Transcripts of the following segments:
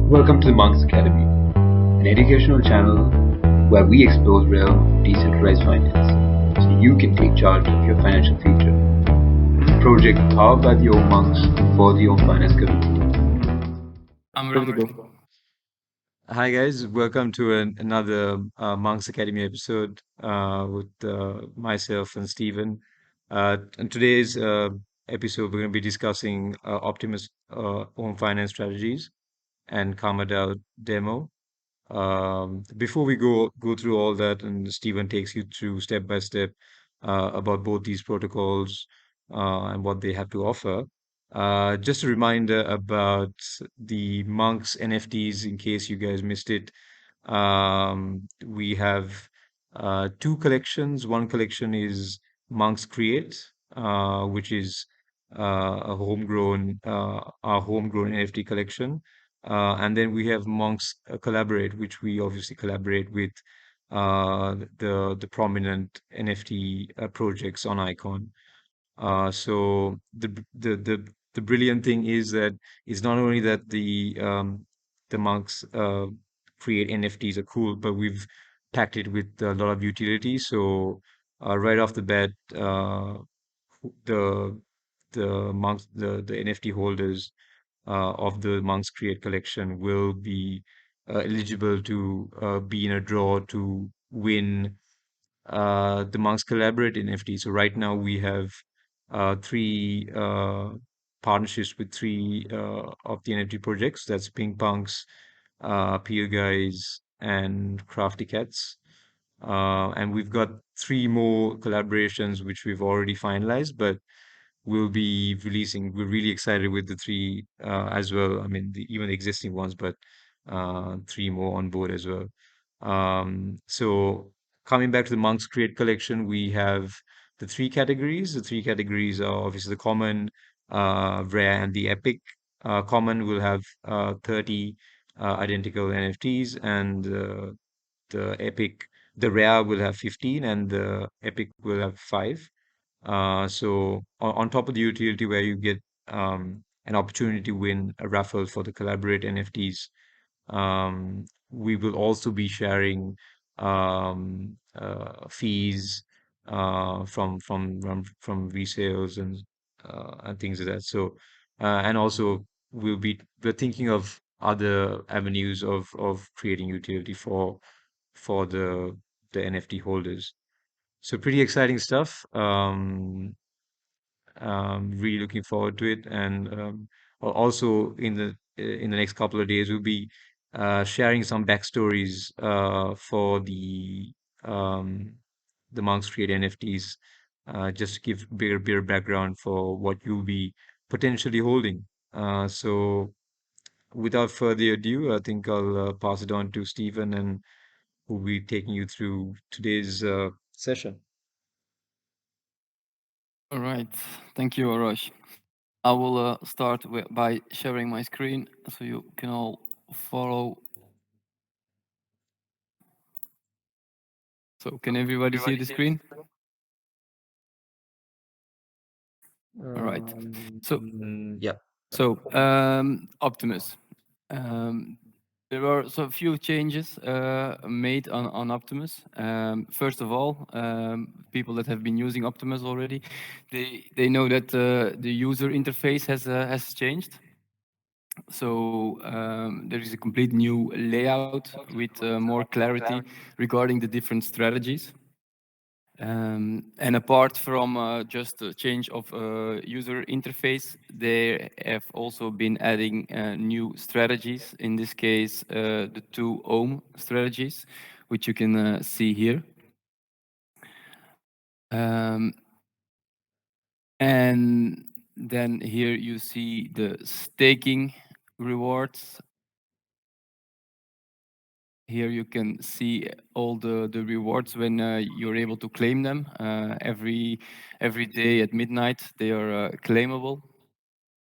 Welcome to the Monks Academy, an educational channel where we explore the realm of decentralized finance so you can take charge of your financial future. A project powered by the Omm Monks for the Omm Finance community. I'm ready to go. Hi guys, welcome to another Monks Academy episode with myself and Stephen. In today's episode, we're going to be discussing Optimus Omm Finance Strategies and Karma DAO demo. Before we go through all that, and Stephen takes you through step by step about both these protocols and what they have to offer. Just a reminder about the Monks NFTs in case you guys missed it. We have two collections. One collection is Monks Create, which is our homegrown NFT collection. And then we have Monks Collaborate, which we obviously collaborate with the prominent NFT projects on Icon. So the brilliant thing is that it's not only that the monks create NFTs are cool, but we've packed it with a lot of utility. So right off the bat, the the NFT holders of the Monks Create collection will be eligible to be in a draw to win the Monks Collaborate NFT. So right now we have three partnerships with three of the NFT projects. That's Pink Punks, Peel Guys, and Crafty Cats. And we've got three more collaborations which we've already finalized, but we'll be releasing. We're really excited with the three as well. I mean, even the existing ones, but three more on board as well. So coming back to the Monks Create collection, we have the three categories. The three categories are obviously the common, rare, and the epic. Common will have 30 identical NFTs, and the epic, the rare will have 15, and the epic will have 5. So on top of the utility where you get an opportunity to win a raffle for the Collaborate NFTs, we will also be sharing fees from resales and things like that. So and also we're thinking of other avenues of creating utility for the NFT holders. So pretty exciting stuff. Really looking forward to it, and also in the next couple of days, we'll be sharing some backstories for um, the Monks Create NFTs, just to give bigger background for what you'll be potentially holding. So without further ado, I think I'll pass it on to Stephen, and who'll be taking you through today's session. All right. Thank you, Arash. I will start by sharing my screen so you can all follow. So can everybody see the screen? All right. So Yeah. Optimus. Um, there were a few changes made on Optimus. First of all, people that have been using Optimus already, they know that the user interface has changed. So there is a complete new layout with more clarity regarding the different strategies. And apart from just a change of user interface, they have also been adding new strategies. In this case, the two Ohm strategies, which you can see here. And then here you see the staking rewards. Here you can see all the rewards when you're able to claim them. Every day at midnight, they are claimable.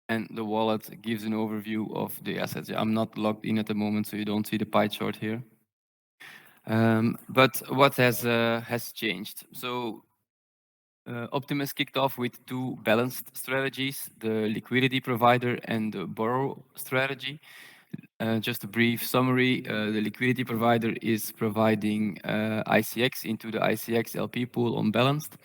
And the wallet gives an overview of the assets. I'm not logged in at the moment, so you don't see the pie chart here. But what has changed? So Optimus kicked off with two balanced strategies, the liquidity provider and the borrow strategy. Just a brief summary, the liquidity provider is providing ICX into the ICX LP pool unbalanced,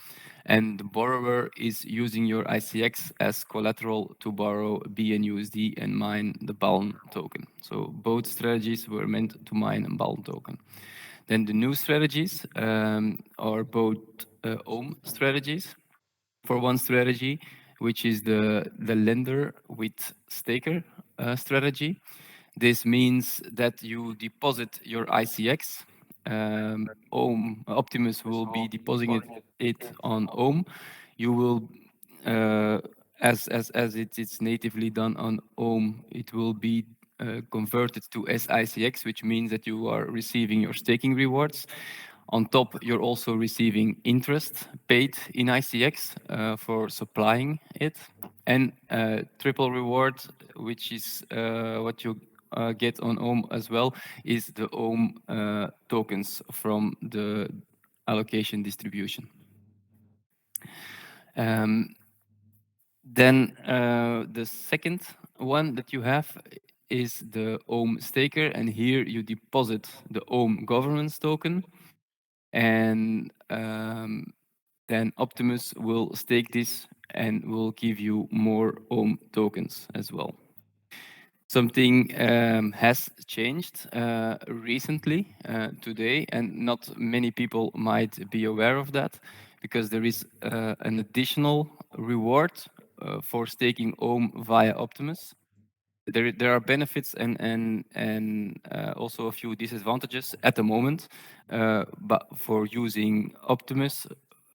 and the borrower is using your ICX as collateral to borrow BNUSD and mine the BALN token. So both strategies were meant to mine a BALN token. Then the new strategies are both Ohm strategies. For one strategy, which is the lender with staker strategy. This means that you deposit your ICX. Optimus will be depositing it on Ohm. You will, as it's natively done on Ohm, it will be converted to SICX, which means that you are receiving your staking rewards. On top, you're also receiving interest paid in ICX for supplying it, and triple reward, which is what you get on Ohm as well, is the Ohm tokens from the allocation distribution. Then the second one that you have is the Ohm staker, and here you deposit the Ohm governance token, and then Optimus will stake this and will give you more Ohm tokens as well. Something has changed recently, today, and not many people might be aware of that, because there is an additional reward for staking Ohm via Optimus. There are benefits and also a few disadvantages at the moment, but for using Optimus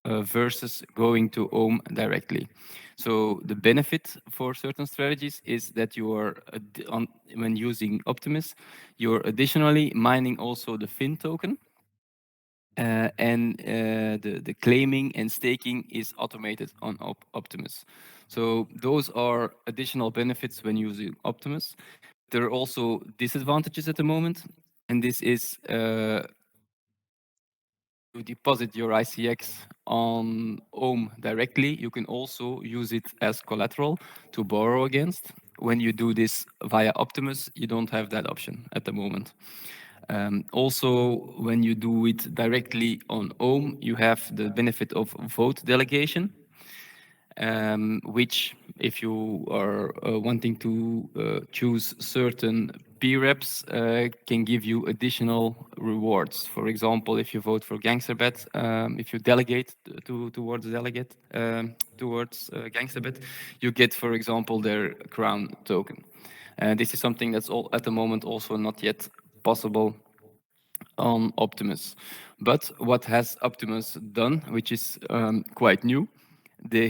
versus going to Ohm directly. So the benefit for certain strategies is that you are when using Optimus, you're additionally mining also the Fin token. And the claiming and staking is automated on Optimus. So those are additional benefits when using Optimus. There are also disadvantages at the moment, and this is to deposit your ICX on Ohm directly. You can also use it as collateral to borrow against. When you do this via Optimus, you don't have that option at the moment. Also, when you do it directly on Ohm, you have the benefit of vote delegation, which, if you are wanting to choose certain P-reps, can give you additional rewards. For example, if you vote for GangsterBet, if you delegate towards GangsterBet, you get, for example, their crown token. And this is something that's at the moment also not yet possible on Optimus. But what has Optimus done, which is quite new, they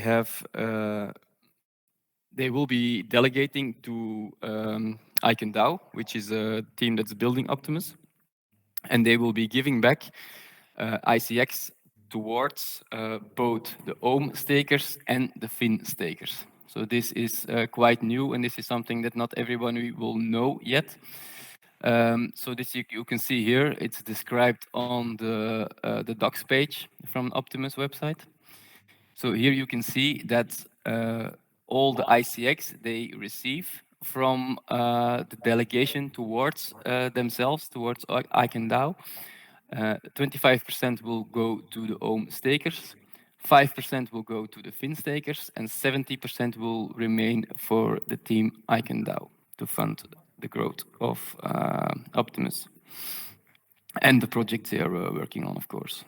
will be delegating to IconDAO, which is a team that's building Optimus, and they will be giving back ICX towards both the Ohm stakers and the Fin stakers. So this is quite new, and this is something that not everyone will know yet. So this you can see here, it's described on the docs page from Optimus website. So here you can see that all the ICX they receive from the delegation towards themselves, towards IconDAO. 25% will go to the Ohm stakers, 5% will go to the Fin stakers, and 70% will remain for the team IconDAO to fund the growth of Optimus and the project they are working on, of course.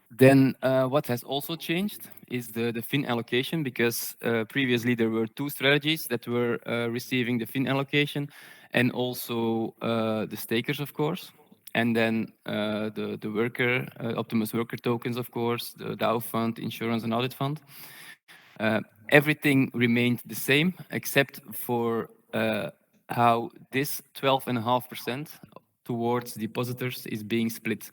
Then what has also changed is the Fin allocation, because previously there were two strategies that were receiving the Fin allocation, and also the stakers, of course, and then the worker, Optimus worker tokens, of course, the DAO fund, insurance and audit fund. Everything remained the same, except for how this 12.5% towards depositors is being split.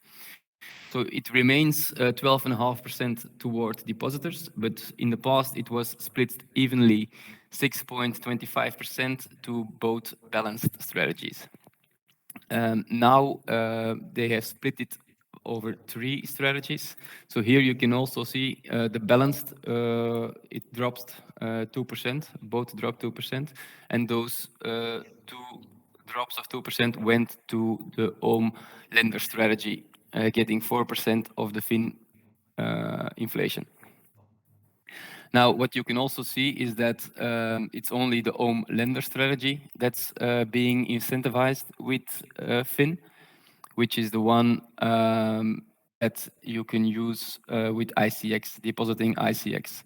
So it remains 12.5% toward depositors, but in the past it was split evenly 6.25% to both balanced strategies. Now they have split it over 3 strategies. So here you can also see the balanced, it drops 2%, both dropped 2%, and those two drops of 2% went to the Omm lender strategy, getting 4% of the fin inflation. Now, what you can also see is that it's only the Omm lender strategy that's being incentivized with fin, which is the one that you can use with ICX, depositing ICX.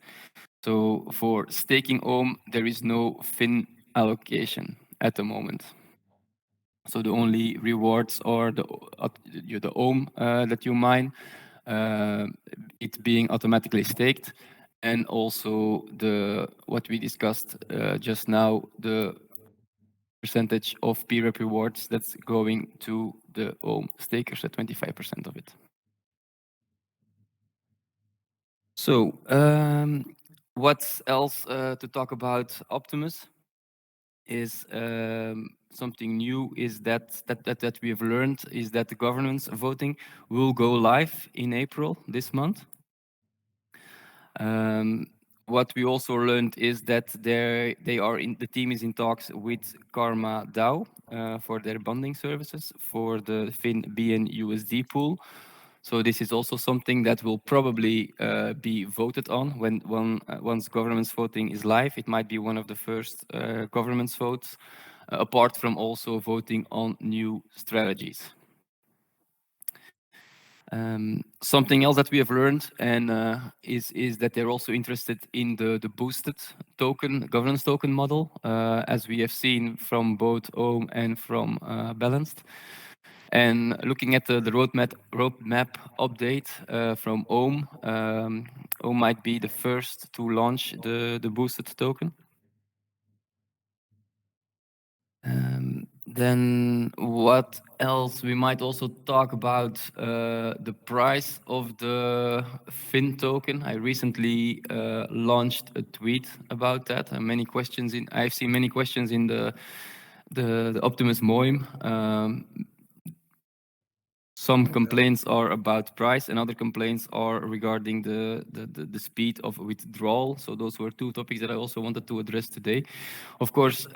So for staking Omm, there is no fin allocation at the moment. So the only rewards are the Omm that you mine, it being automatically staked, and also what we discussed just now, the percentage of PREP rewards that's going to the Omm stakers at 25% of it. So what else to talk about Optimus is something new is that we have learned is that the governance voting will go live in April this month. What we also learned is that the team is in talks with Karma DAO for their bonding services for the Fin BNUSD pool. So this is also something that will probably be voted on once governance voting is live. It might be one of the first governance votes, apart from also voting on new strategies. Something else that we have learned and is that they're also interested in the boosted token, governance token model, as we have seen from both Omm and from Balanced. And looking at the roadmap update from Omm, Omm might be the first to launch the boosted token. Then what else? We might also talk about the price of the Fin token. I recently launched a tweet about that. I've seen many questions in the Optimus Moim. Some complaints are about price, and other complaints are regarding the speed of withdrawal. So those were two topics that I also wanted to address today. Of course,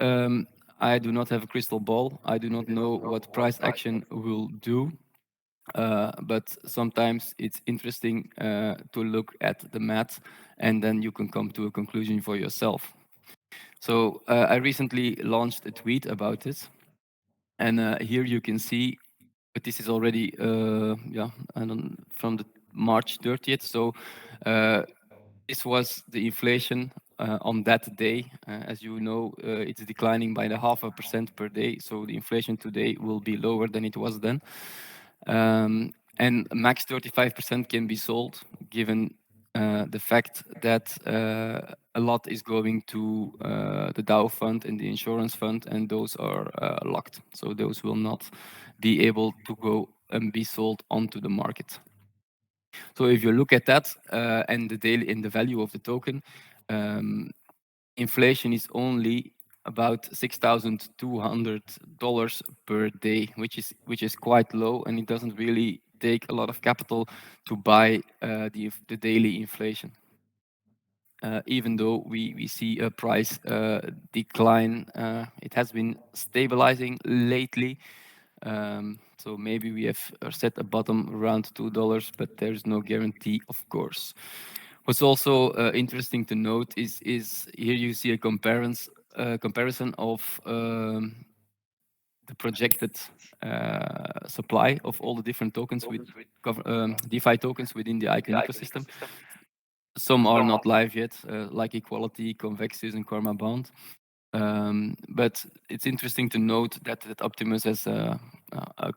I do not have a crystal ball. I do not know what price action will do. But sometimes it's interesting to look at the math, and then you can come to a conclusion for yourself. So I recently launched a tweet about this. And here you can see, but this is already from the March 30th. So this was the inflation on that day. As you know, it's declining by 0.5% per day. So the inflation today will be lower than it was then. And max 35% can be sold, given the fact that a lot is going to the DAO fund and the insurance fund, and those are locked. So those will not be able to go and be sold onto the market. So if you look at that and the value of the token, inflation is only about $6,200 per day, which is quite low, and it doesn't really take a lot of capital to buy the daily inflation. Even though we see a price decline, it has been stabilizing lately. So maybe we have set a bottom around $2, but there's no guarantee, of course. What's also interesting to note is here you see a comparison of the projected supply of all the different tokens with DeFi tokens within the Icon ecosystem. Some are not live yet, like Equality, Convexus, and Karma Bond. But it's interesting to note that Optimus has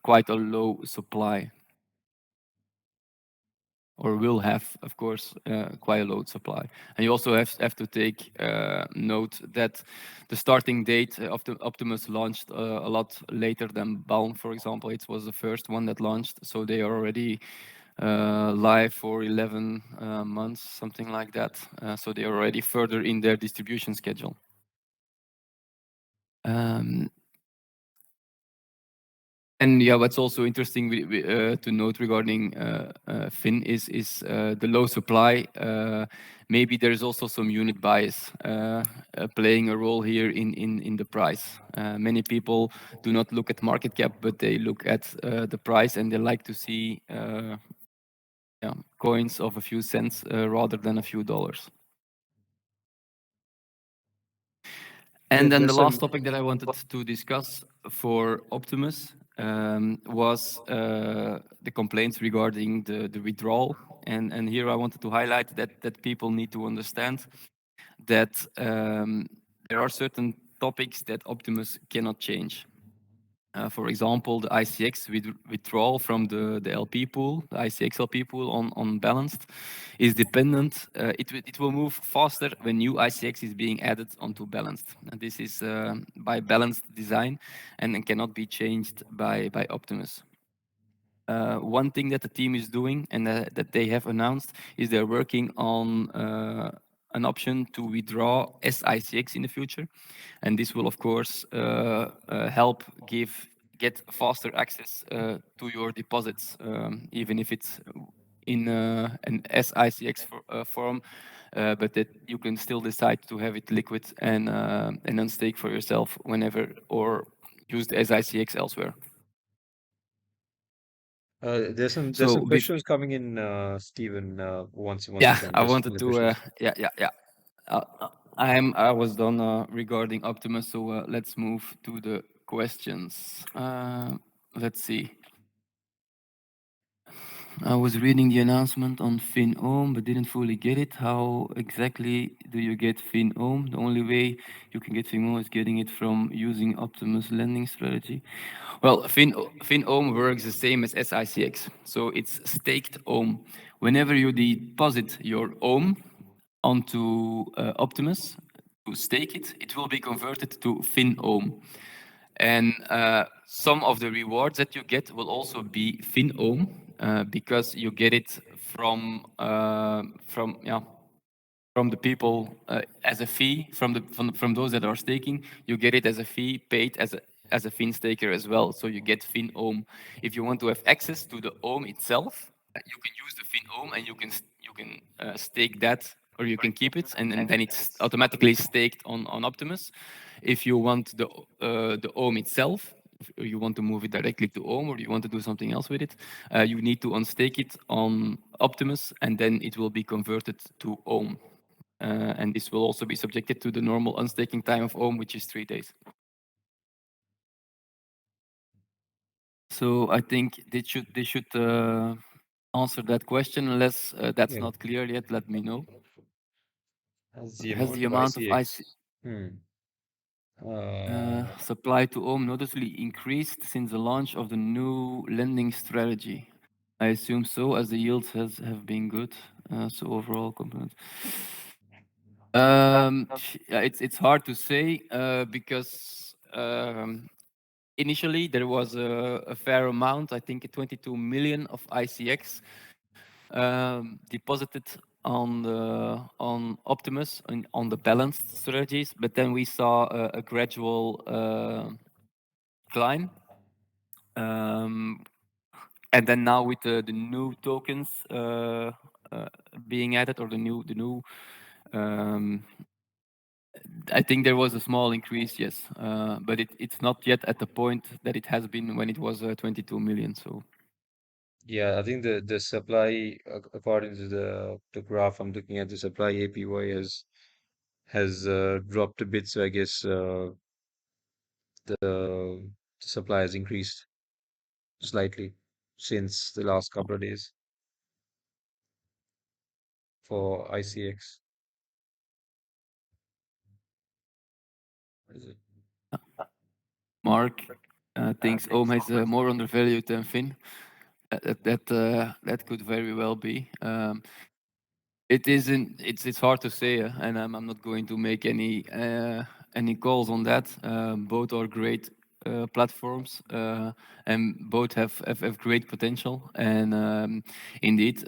quite a low supply, or will have, of course, quite a low supply. And you also have to take note that the starting date of the Optimus launched a lot later than Balm, for example. It was the first one that launched, so they are already live for 11 months, something like that. So they are already further in their distribution schedule. And yeah, what's also interesting to note regarding Fin is the low supply. Maybe there's also some unit bias playing a role here in the price. Many people do not look at market cap, but they look at the price, and they like to see yeah, coins of a few cents rather than a few dollars. And then the There's last some. topic that I wanted to discuss for Optimus was the complaints regarding the withdrawal. And here I wanted to highlight that people need to understand that there are certain topics that Optimus cannot change. For example, the ICX withdrawal from the LP pool, the ICX LP pool on balanced, is dependent. It will move faster when new ICX is being added onto balanced. And this is by balanced design and cannot be changed by Optimus. One thing that the team is doing and that they have announced is they're working on an option to withdraw SICX in the future, and this will of course help get faster access to your deposits, even if it's in an SICX form, but that you can still decide to have it liquid and unstake for yourself whenever, or use the SICX elsewhere. There's some So questions coming in, Stephen. Once yeah, you're done, I just wanted the to questions. yeah. I was done regarding Optimus, so let's move to the questions. Let's see. I was reading the announcement on FinOhm, but didn't fully get it. How exactly do you get FinOhm? The only way you can get FinOhm is getting it from using Optimus lending strategy. Well, FinOhm works the same as SICX, so it's staked Ohm. Whenever you deposit your Ohm onto Optimus to stake it, it will be converted to FinOhm. And some of the rewards that you get will also be FinOhm because you get it from yeah, from the people as a fee, from those that are staking. You get it as a fee paid as a fin staker as well. So you get fin ohm. If you want to have access to the ohm itself, you can use the fin ohm, and you can stake that, or you can keep it, and then it's automatically staked on Optimus. If you want the ohm itself, if you want to move it directly to ohm, or you want to do something else with it, you need to unstake it on Optimus, and then it will be converted to ohm. And this will also be subjected to the normal unstaking time of ohm, which is 3 days. So I think they should answer that question. Unless that's Yeah. not clear yet, let me know. Has the Has amount the of amount of ICX? Hmm. supply to ohm noticeably increased since the launch of the new lending strategy? I assume so, as the yields have been good. So overall component. Yeah, it's hard to say because initially there was a fair amount, I think 22 million of ICX deposited on Optimus and on the balanced strategies, but then we saw a gradual climb. And then now with the new tokens being added, or the new I think there was a small increase, yes, but it's not yet at the point that it has been when it was 22 million. So Yeah, I think the supply, according to the graph I'm looking at, the supply APY has dropped a bit. So I guess the supply has increased slightly since the last couple of days for ICX. What is it? Mark thinks Ohm has more undervalued than Fin. That could very well be. It isn't. It's hard to say, and I'm not going to make any calls on that. Both are great platforms, and both have great potential. And indeed,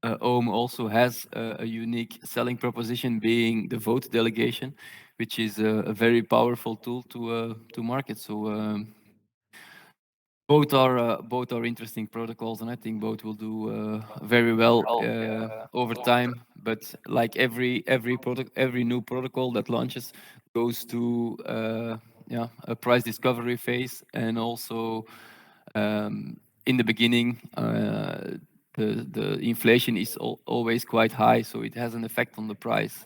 Ohm also has a unique selling proposition, being the vote delegation, which is a very powerful tool to market. So both are interesting protocols, and I think both will do very well over time. But like every new protocol that launches goes to yeah, a price discovery phase, and also in the beginning the inflation is always quite high, so it has an effect on the price.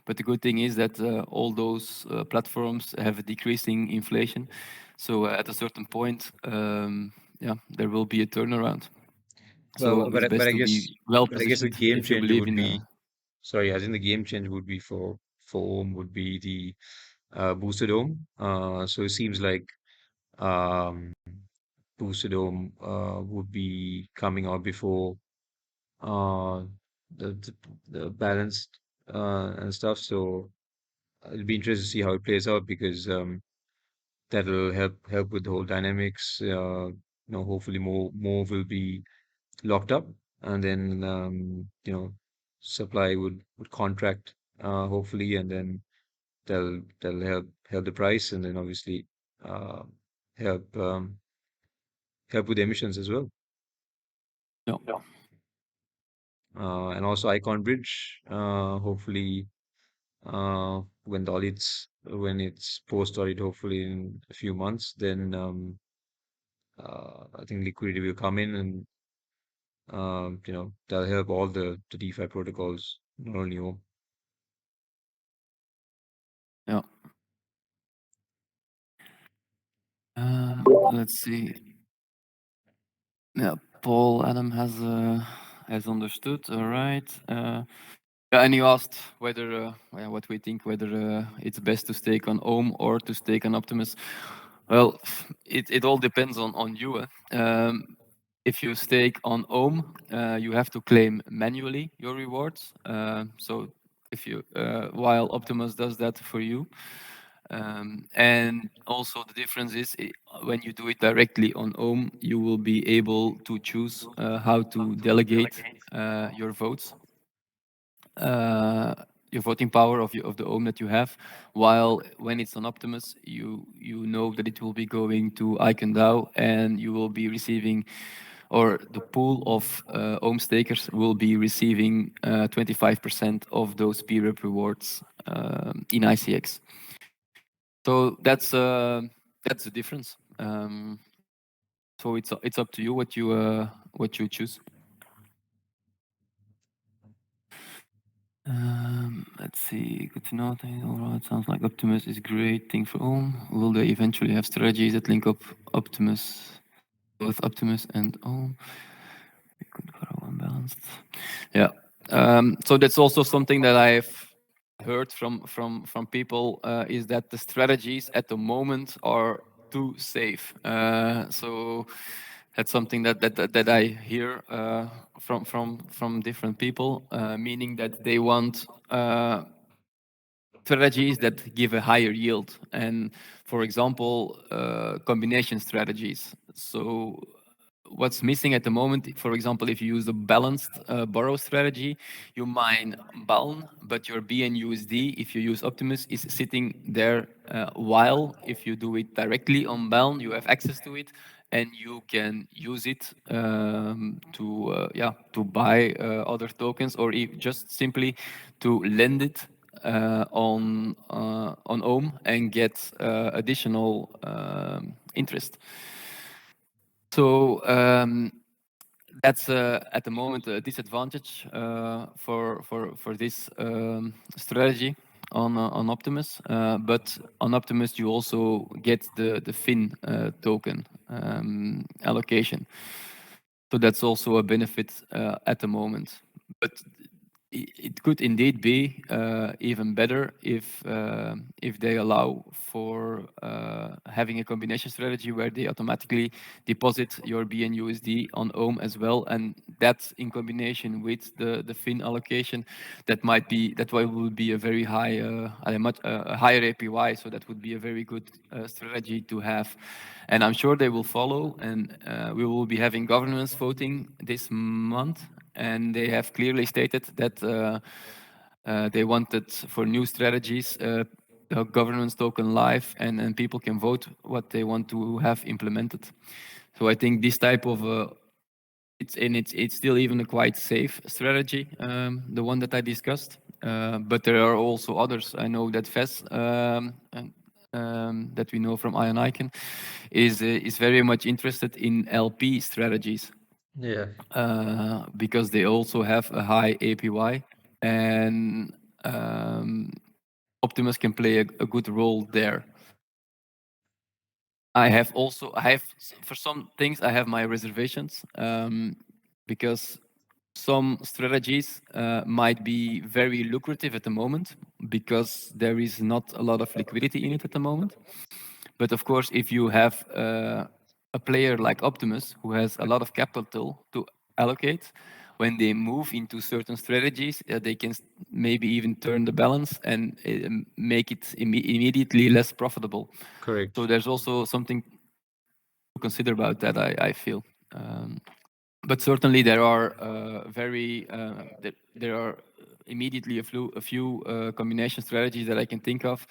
But the good thing is that all those platforms have a decreasing inflation. So at a certain point, yeah, there will be a turnaround. So Well, it's best to be well but I guess the positioned game if you changer believe would in. be, sorry, I think the game changer would be for Ohm would be the boosted Ohm. So it seems like um, boosted Ohm would be coming out before uh, the, the the balanced and stuff. So it'll be interesting to see how it plays out because that'll help with the whole dynamics. Hopefully more will be locked up, and then supply would contract hopefully, and then they'll help the price, and then obviously uh, help help with emissions as well. Yeah. And also Icon Bridge, hopefully when it's post audit, hopefully in a few months, then I think liquidity will come in, and that'll help all the DeFi protocols, not only OM. Yeah. Let's see. Yeah, Paul Adam has understood. All right. Yeah, and you asked whether yeah, what we think, whether it's best to stake on Ohm or to stake on Optimus. Well, it all depends on you. If you stake on Ohm, you have to claim manually your rewards. So if you while Optimus does that for you. And also the difference is when you do it directly on Ohm, you will be able to choose how to delegate your votes, uh, your voting power of the Ohm that you have. While when it's on Optimus, you know that it will be going to IconDAO, and you will be receiving, or the pool of Ohm stakers will be receiving 25% of those PREP rewards in ICX. So that's the difference. So it's up to you what you choose. Let's see. Good to know. All right. Sounds like Optimus is great thing for Ohm. Will they eventually have strategies that link up Optimus, both Optimus and Ohm? We could go unbalanced. Yeah. So that's also something that I've heard from people is that the strategies at the moment are too safe. So that's something that I hear from different people, meaning that they want strategies that give a higher yield, and for example combination strategies. So what's missing at the moment, for example, if you use a balanced borrow strategy, you mine Baln, but your BNUSD, if you use Optimus, is sitting there, while if you do it directly on Baln, you have access to it, and you can use it to yeah, to buy other tokens, or just simply to lend it on Ohm and get additional interest. So that's at the moment a disadvantage for this strategy on Optimus. But on Optimus, you also get the Fin token allocation. So that's also a benefit at the moment. But it could indeed be even better if they allow for having a combination strategy where they automatically deposit your BNUSD on Ohm as well, and that in combination with the Fin allocation, that will be a very high a higher APY. So that would be a very good strategy to have, and I'm sure they will follow. And we will be having governance voting this month, and they have clearly stated that they wanted for new strategies the governance token live, and people can vote what they want to have implemented. So I think this type of it's still even a quite safe strategy, the one that I discussed. But there are also others. I know that Ves, that we know from Ion Icon, is very much interested in LP strategies. Yeah. Because they also have a high APY, and Optimus can play a good role there. I have for some things I have my reservations, because some strategies might be very lucrative at the moment because there is not a lot of liquidity in it at the moment. But of course, if you have a player like Optimus who has a lot of capital to allocate, when they move into certain strategies, they can maybe even turn the balance and make it immediately less profitable. Correct. So there's also something to consider about that, I feel. But certainly there are there are immediately a few combination strategies that I can think of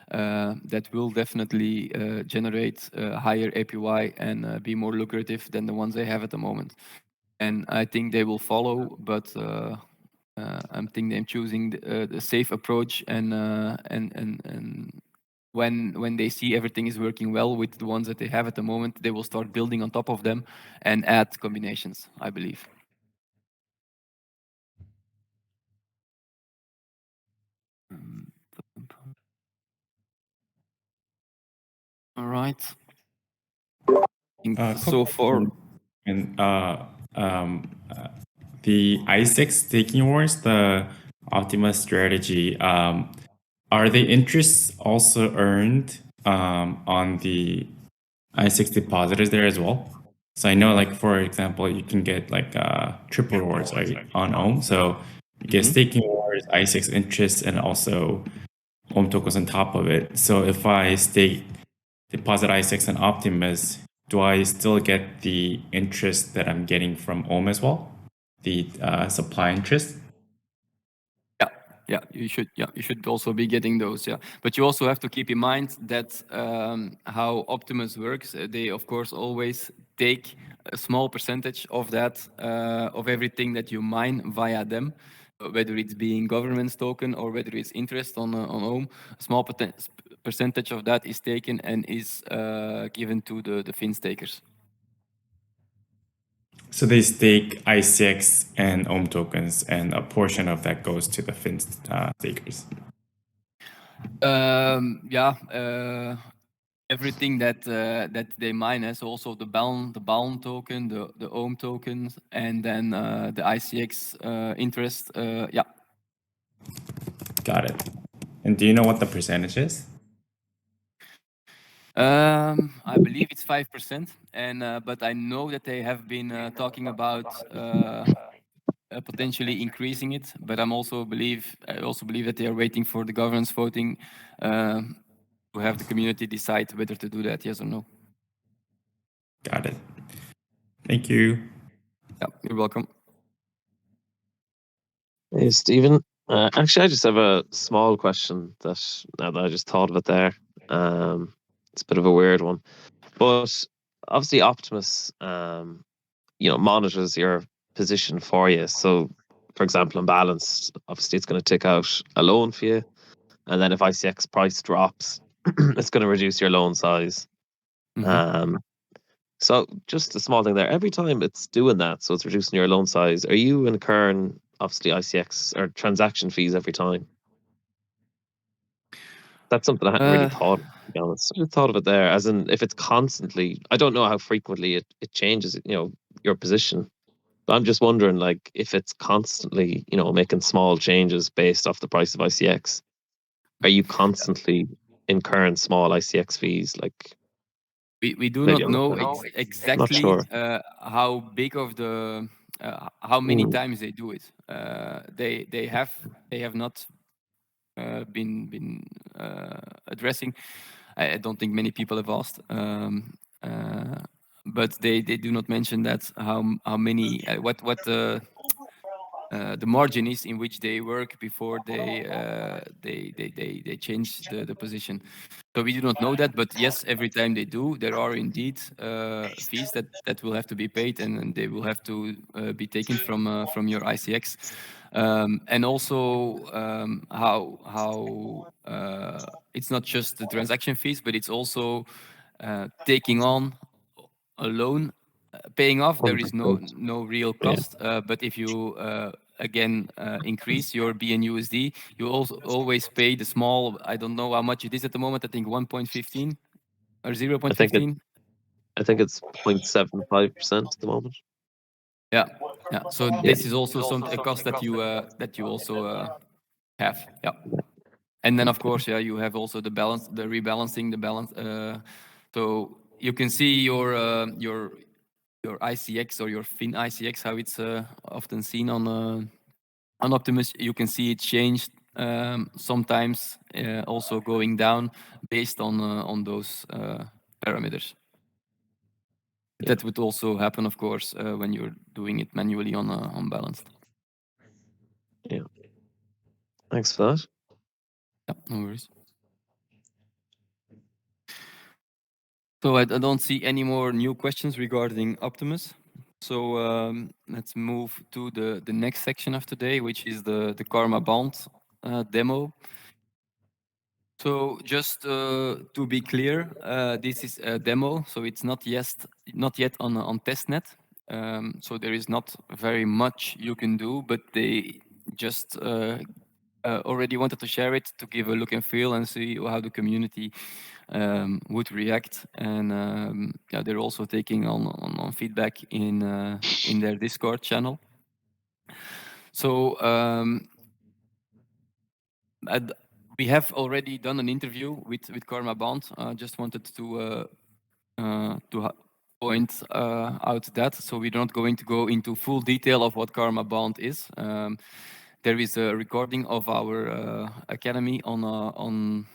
that will definitely generate higher APY and be more lucrative than the ones they have at the moment. And I think they will follow, but I'm thinking I'm choosing the safe approach, and when they see everything is working well with the ones that they have at the moment, they will start building on top of them and add combinations, I believe. All right. So far, And the I6 staking wars, the Optimus strategy, are the interests also earned on the I6 depositors there as well? So I know, like, for example, you can get like triple rewards, right, on Ohm. So you get staking rewards, I6 interest, and also Ohm tokens on top of it. So if I stake deposit I6 and Optimus, do I still get the interest that I'm getting from Ohm as well? The supply interest? yeah, you should also be getting those, yeah. But you also have to keep in mind that how Optimus works, they of course always take a small percentage of that, of everything that you mine via them, whether it's being governance token or whether it's interest on Ohm. A small percentage of that is taken and is given to the fin stakers. So they stake ICX and Ohm tokens, and a portion of that goes to the fin stakers. Everything that they mine has also the Balm token, the Ohm tokens, and then the ICX interest. Yeah. Got it. And do you know what the percentage is? I believe it's 5%, and but I know that they have been talking about potentially increasing it. But I also believe that they are waiting for the governance voting to have the community decide whether to do that, yes or no. Got it. Thank you. Yeah, you're welcome. Hey, Stephen. Actually, I just have a small question now that I just thought of it there. It's a bit of a weird one, but obviously Optimus, monitors your position for you. So, for example, in balance, obviously it's going to take out a loan for you, and then if ICX price drops, it's going to reduce your loan size. So just a small thing there. Every time it's doing that, so it's reducing your loan size, are you incurring obviously ICX or transaction fees every time? That's something I hadn't really thought of, to be honest. I just thought of it there, as in if it's constantly, I don't know how frequently it changes, your position. But I'm just wondering, like, if it's constantly, making small changes based off the price of ICX, are you constantly incurring small ICX fees? Like, we do maybe not I'm not know sure. exactly Not sure. how big of the how many times they do it. They have not been addressing. I don't think many people have asked, but they do not mention that how many what the margin is in which they work before they change the position. So we do not know that, but yes, every time they do, there are indeed fees that will have to be paid, and they will have to be taken from your ICX. And also how it's not just the transaction fees, but it's also taking on a loan, paying off. There is no real cost, but if you again increase your BNUSD, you also always pay the small. I don't know how much it is at the moment. I think 1.15 or 0.15. I think it's 0.75% at the moment. Yeah. So this is also a cost that you also have. Yeah. And then of course, you have also the balance, the rebalancing, the balance. So you can see your ICX or your Fin ICX, how it's often seen on Optimus. You can see it changed sometimes, also going down based on those parameters. That would also happen, of course, when you're doing it manually on unbalanced. Yeah. Thanks for that. Yeah, no worries. So I don't see any more new questions regarding Optimus. So let's move to the next section of today, which is the Karma Bond demo. So just to be clear, this is a demo, so it's not yet on testnet. So there is not very much you can do, but they just already wanted to share it to give a look and feel and see how the community would react. And yeah, they're also taking on feedback in their Discord channel. So we have already done an interview with Karma Bond. Just wanted to point out that. So we're not going to go into full detail of what Karma Bond is. There is a recording of our academy on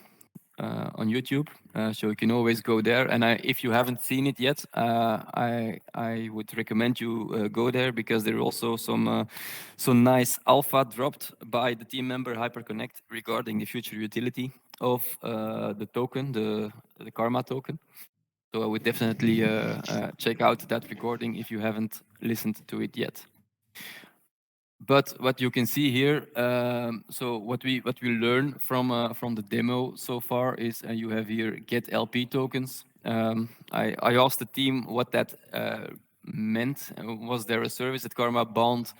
YouTube, so you can always go there. And if you haven't seen it yet, I would recommend you go there, because there are also some nice alpha dropped by the team member HyperConnect regarding the future utility of the token, the Karma token. So I would definitely check out that recording if you haven't listened to it yet. But what you can see here, so what we learn from the demo so far is you have here get LP tokens. I asked the team what that meant. Was there a service that Karma Bond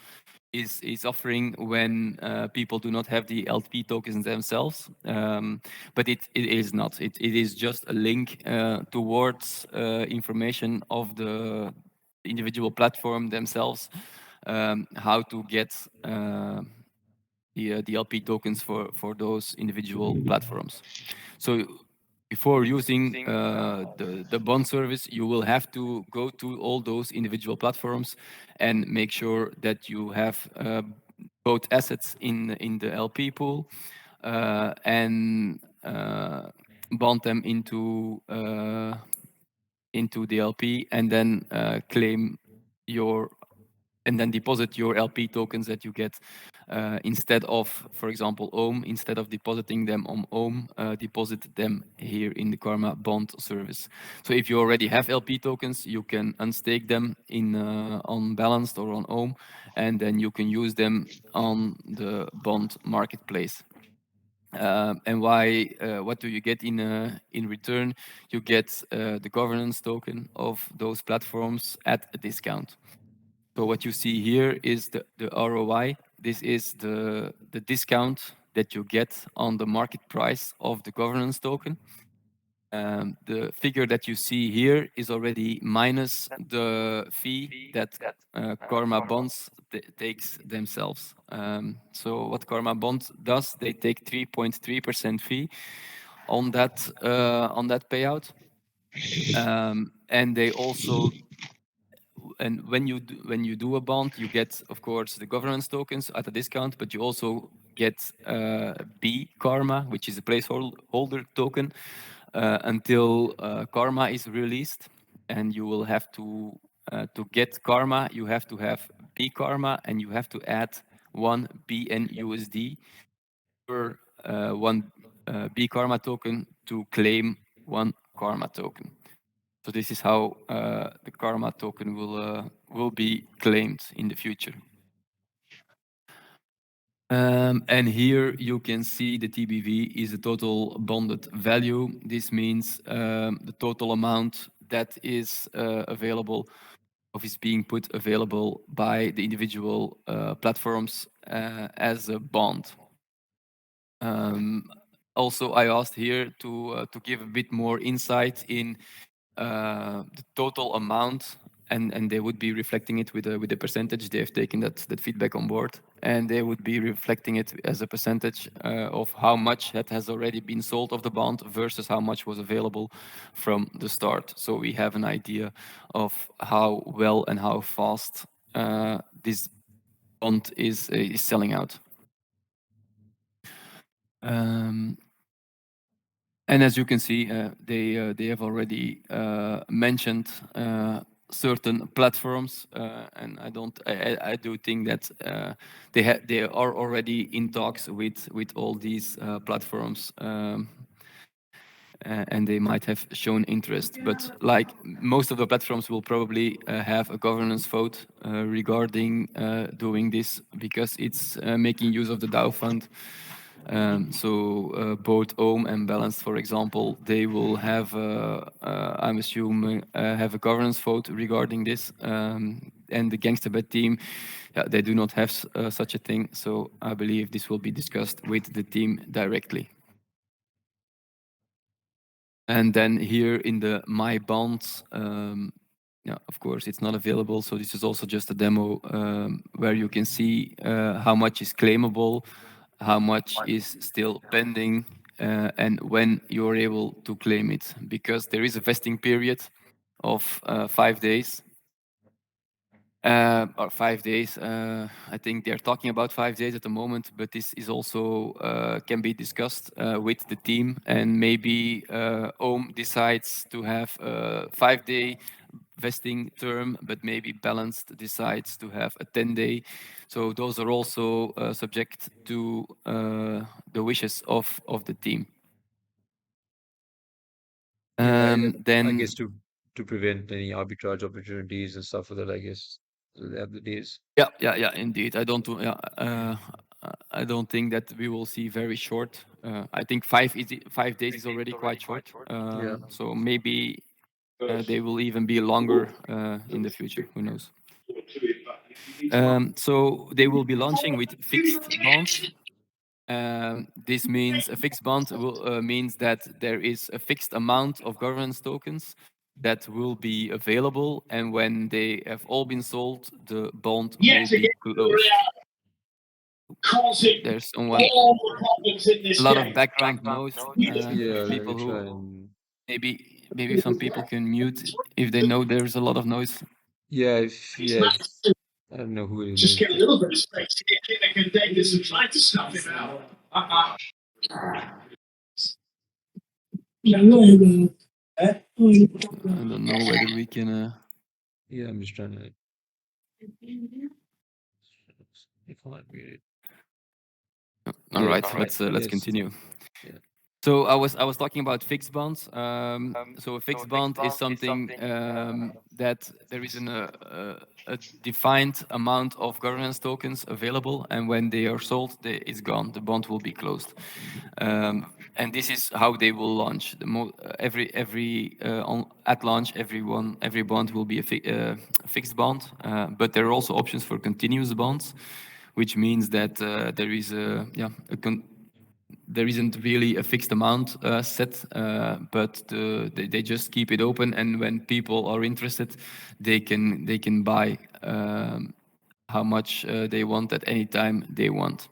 is offering when people do not have the LP tokens themselves? But it is not. It is just a link towards information of the individual platform themselves. How to get the LP tokens for those individual platforms. So before using the bond service, you will have to go to all those individual platforms and make sure that you have both assets in the LP pool and bond them into the LP, and then claim and then deposit your LP tokens that you get instead of, for example, Omm. Instead of depositing them on Omm, deposit them here in the Karma Bond service. So if you already have LP tokens, you can unstake them on Balanced or on Omm, and then you can use them on the bond marketplace. And what do you get in return? You get the governance token of those platforms at a discount. So what you see here is the ROI. This is the discount that you get on the market price of the governance token. The figure that you see here is already minus the fee that Karma Bonds takes themselves. So what Karma Bond does, they take 3.3% fee on that payout, and they also. And when you do a bond, you get, of course, the governance tokens at a discount, but you also get B Karma, which is a placeholder token, until Karma is released. And you will have to get Karma, you have to have B Karma, and you have to add 1 BNUSD per 1 B Karma token to claim 1 Karma token. So this is how the Karma token will be claimed in the future. And here you can see the TBV is the total bonded value. This means the total amount that is available of is being put available by the individual platforms as a bond. Also, I asked here to give a bit more insight in the total amount, and they would be reflecting it with a percentage. They have taken that feedback on board, and they would be reflecting it as a percentage of how much that has already been sold of the bond versus how much was available from the start. So we have an idea of how well and how fast this bond is selling out. And as you can see, they have already mentioned certain platforms, and I do think that they are already in talks with all these platforms. And they might have shown interest, but like most of the platforms will probably have a governance vote regarding doing this, because it's making use of the DAO fund. So both Ohm and Balance, for example, they will have, I'm assuming, have a governance vote regarding this. And the Gangsterbet team, they do not have such a thing. So I believe this will be discussed with the team directly. And then here in the My Bonds, yeah, of course, it's not available. So this is also just a demo where you can see how much is claimable, how much is still pending, and when you're able to claim it, because there is a vesting period of 5 days. Or 5 days. I think they're talking about 5 days at the moment, but this is also can be discussed with the team, and maybe Ohm decides to have a 5-day vesting term, but maybe Balanced decides to have a 10-day. So those are also subject to the wishes of the team. Then I guess to prevent any arbitrage opportunities and stuff like that, I guess they'll have the days. Yeah, indeed. I don't think that we will see very short. I think 5 days is already quite short. Yeah. So maybe they will even be longer in the future. Who knows? So they will be launching with fixed bonds. This means a fixed bond means that there is a fixed amount of governance tokens that will be available, and when they have all been sold, the bond will be closed. There's someone, a lot of background noise. Yeah, let me People try who and maybe some people can mute if they know there's a lot of noise. yeah, I don't know who it is. Just get a little bit of space. They can take this and try to snuff it out. I don't know whether we can. Yeah, I'm just trying to. I can't read it. All Yeah, right, let's yes. continue. Yeah. So I was talking about fixed bonds. So a fixed bond is something that there is a defined amount of governance tokens available, and when they are sold, it's gone. The bond will be closed. And this is how they will launch. At launch, every bond will be a fixed bond, but there are also options for continuous bonds, which means that there is there isn't really a fixed amount set, but they just keep it open, and when people are interested, they can buy how much they want at any time they want.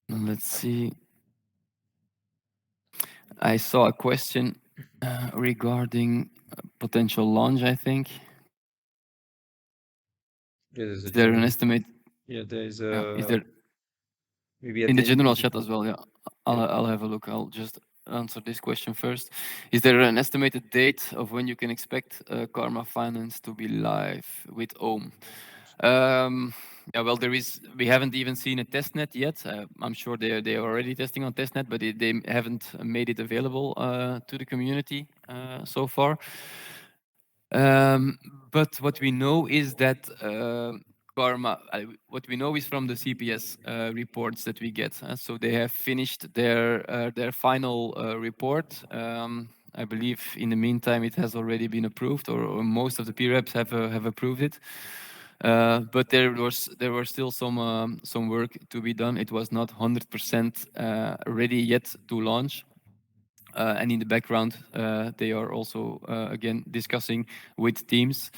Let's see. I saw a question regarding potential launch, I think. Yeah, there's Is there an estimate? Yeah, there's Is there maybe in the general chat as well? Yeah, I'll have a look. I'll just answer this question first. Is there an estimated date of when you can expect Karma Finance to be live with Ohm? Yeah, well, we haven't even seen a testnet yet. I'm sure they are already testing on testnet, but they haven't made it available to the community so far. But what we know is that Karma, what we know is from the CPS reports that we get. So they have finished their final report. I believe in the meantime it has already been approved, or most of the peer reps have approved it. But there were still some work to be done. It was not 100% ready yet to launch. And in the background, they are also again discussing with teams.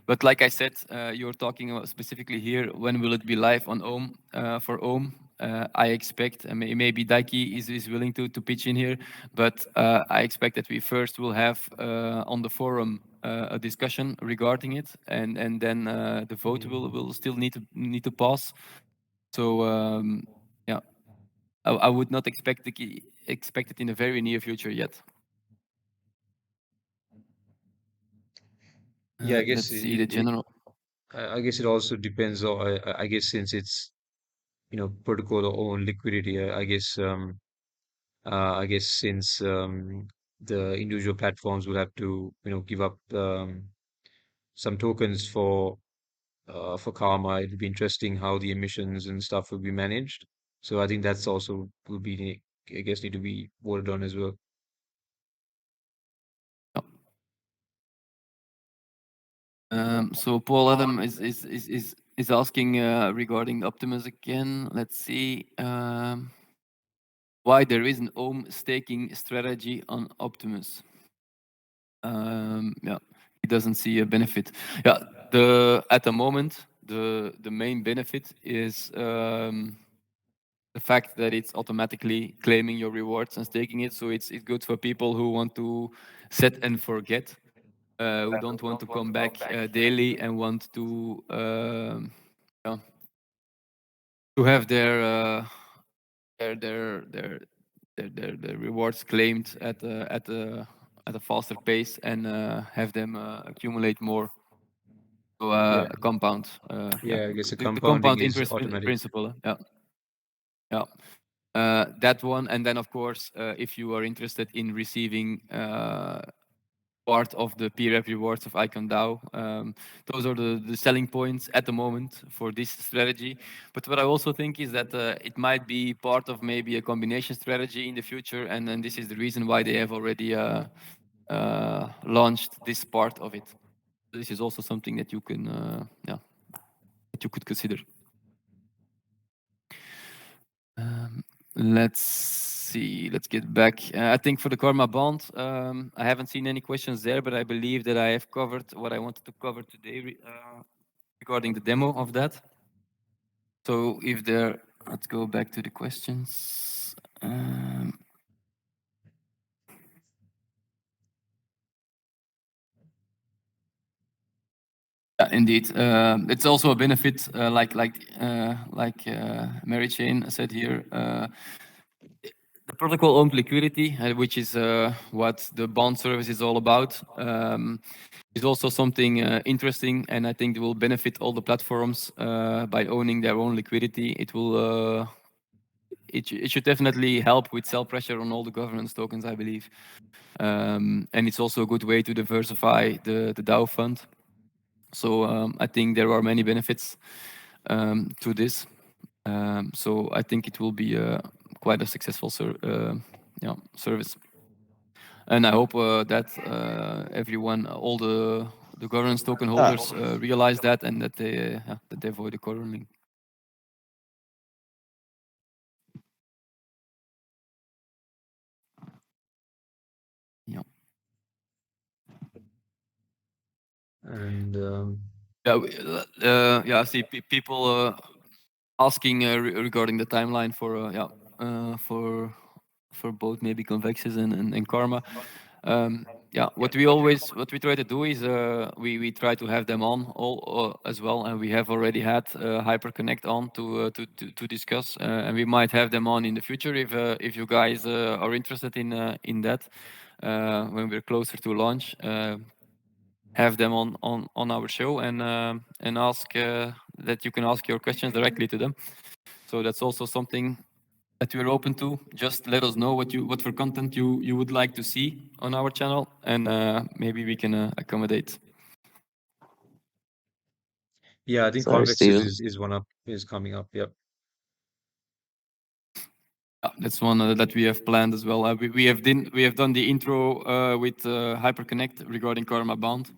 But like I said, you're talking about specifically here, when will it be live on Ohm for Ohm? I expect, maybe Daiki is willing to pitch in here, but I expect that we first will have on the forum a discussion regarding it, and then the vote will still need to pass. So yeah, I would not expect it in the very near future yet. Yeah, I guess Let's see the general. I guess it also depends on, I guess since it's, protocol or own liquidity, I guess since the individual platforms will have to, give up some tokens for Karma, it'll be interesting how the emissions and stuff will be managed. So I think that's also will be, I guess, need to be voted on as well. So Paul Adam is asking regarding Optimus again. Let's see why there is an Ohm staking strategy on Optimus. Yeah, he doesn't see a benefit. Yeah, at the moment the main benefit is the fact that it's automatically claiming your rewards and staking it. So it's good for people who want to set and forget. Who don't want to come back daily and want to yeah, to have their rewards claimed at a faster pace and have them accumulate more. So Yeah. compound. Yeah, I guess the The compounding compound is interest automatic. principle. Yeah. Yeah. That one, and then of course, if you are interested in receiving part of the peer rep rewards of Icon DAO. Those are the selling points at the moment for this strategy. But what I also think is that it might be part of maybe a combination strategy in the future, and then this is the reason why they have already launched this part of it. This is also something that you can, yeah, that you could consider. Let's see. Let's get back. I think for the Karma bond, I haven't seen any questions there, but I believe that I have covered what I wanted to cover today regarding the demo of that. So if there, let's go back to the questions. Yeah, indeed, it's also a benefit, like Mary Jane said here. The protocol owned liquidity, which is what the bond service is all about, is also something interesting, and I think it will benefit all the platforms by owning their own liquidity. It will. It should definitely help with sell pressure on all the governance tokens, I believe, and it's also a good way to diversify the DAO fund. So I think there are many benefits to this. So I think it will be quite a successful service. And I hope that everyone, all the governance token holders, realize that and that they avoid the correlating. Yeah. And I see people asking regarding the timeline for both maybe Convexes and Karma. yeah, what we try to do is we try to have them on all as well, and we have already had Hyperconnect on to discuss, and we might have them on in the future if you guys are interested in that when we're closer to launch. Have them on our show and ask that you can ask your questions directly to them. So that's also something that we're open to. Just let us know what for content you would like to see on our channel, and maybe we can accommodate. Yeah, I think Sorry, Convexes Stephen. is coming up. Yep. That's one that we have planned as well. We have done the intro with Hyperconnect regarding Karma Bound,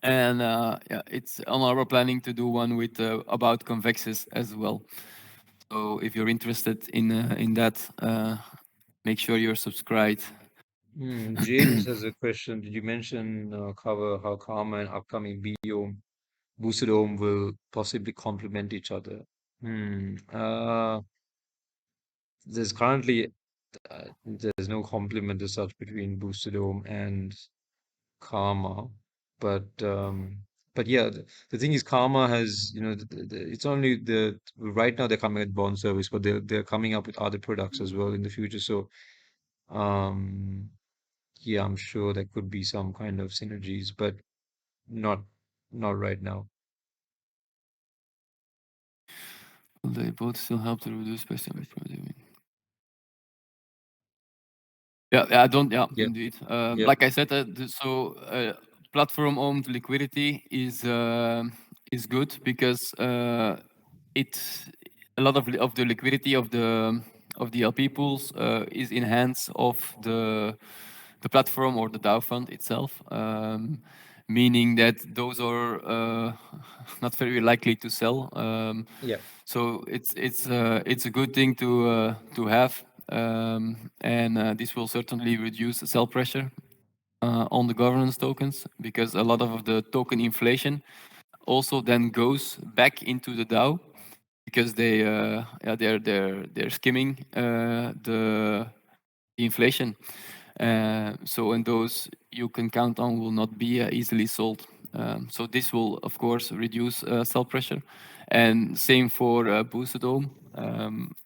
and yeah, it's on our planning to do one with about Convexes as well. So if you're interested in that, make sure you're subscribed. James has a question. Did you mention cover how Karma and upcoming biome boosted Ohm will possibly complement each other? There's currently there's no complement as such between boosted Ohm and Karma, but yeah, the thing is, Karma has, it's only the right now they're coming with bond service, but they're coming up with other products as well in the future. So um yeah, I'm sure there could be some kind of synergies, but not not right now. They both still help to reduce space damage. Yeah, I don't. Yeah, Yeah, indeed. yeah, Like I said, platform-owned liquidity is good because it's a lot of the liquidity of the LP pools is in hands of the platform or the DAO fund itself, meaning that those are not very likely to sell. yeah. So it's a good thing to have, and this will certainly reduce sell pressure on the governance tokens, because a lot of the token inflation also then goes back into the DAO, because they're skimming the inflation. So and those you can count on will not be easily sold. So this will of course reduce sell pressure, and same for boosted ohm.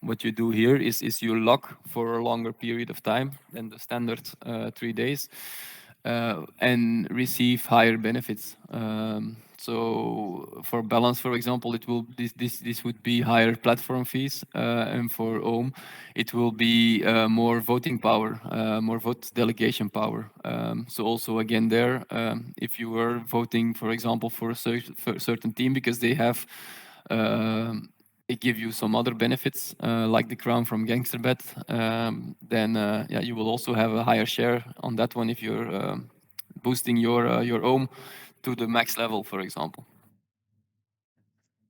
What you do here is you lock for a longer period of time than the standard 3 days, and receive higher benefits. So for balance, for example, it will this would be higher platform fees, and for Ohm, it will be more voting power, more vote delegation power. So also again there, if you were voting, for example, for a certain team because they have they give you some other benefits, like the crown from GangsterBet, then yeah, you will also have a higher share on that one if you're boosting your ohm to the max level, for example.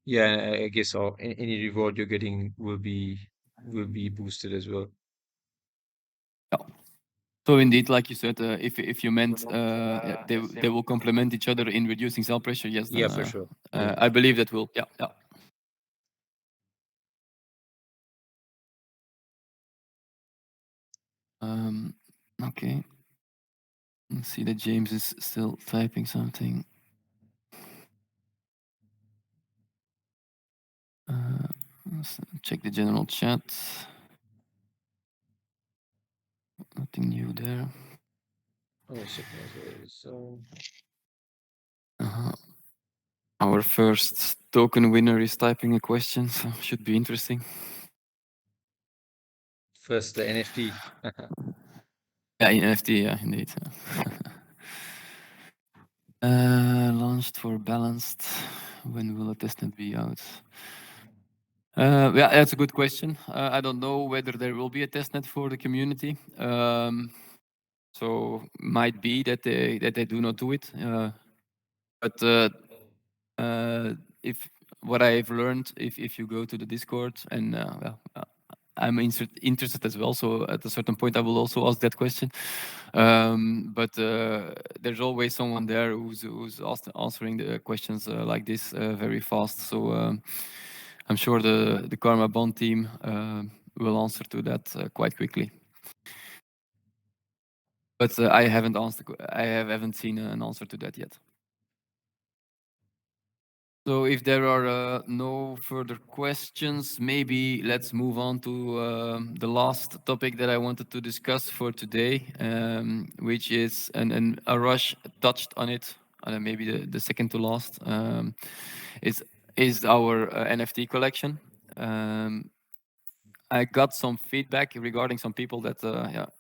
Yeah, I guess any reward you're getting will be boosted as well. Yeah. So indeed, like you said, if you meant yeah, they will complement each other in reducing cell pressure, yes, then Yeah, for sure. Yeah. I believe that will. Yeah, yeah. Okay. Let's see that James is still typing something. Let's check the general chat. Nothing new there. Oh, so Our first token winner is typing a question, so should be interesting. first the NFT. Yeah, in NFT, yeah, indeed. Launched for balanced. When will a testnet be out? Yeah, that's a good question. I don't know whether there will be a testnet for the community. So might be that they do not do it. But if what I've learned, if you go to the Discord, and well, I'm interested as well. So at a certain point, I will also ask that question. But there's always someone there who's answering the questions like this very fast. So I'm sure the Karma Bond team will answer to that quite quickly. But I haven't seen an answer to that yet. So if there are no further questions, maybe let's move on to the last topic that I wanted to discuss for today, which is, and Arash touched on it, maybe the second to last, is our NFT collection. I got some feedback regarding some people that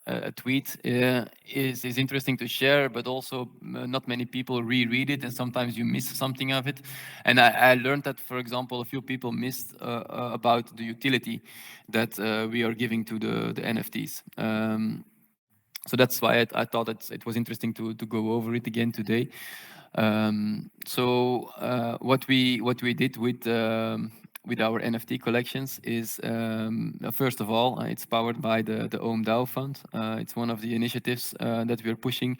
a tweet is interesting to share, but also not many people reread it, and sometimes you miss something of it. And I learned that, for example, a few people missed about the utility that we are giving to the NFTs. So that's why I thought it was interesting to go over it again today. So what we did with our NFT collections is, first of all, it's powered by the Ohm DAO Fund. It's one of the initiatives that we're pushing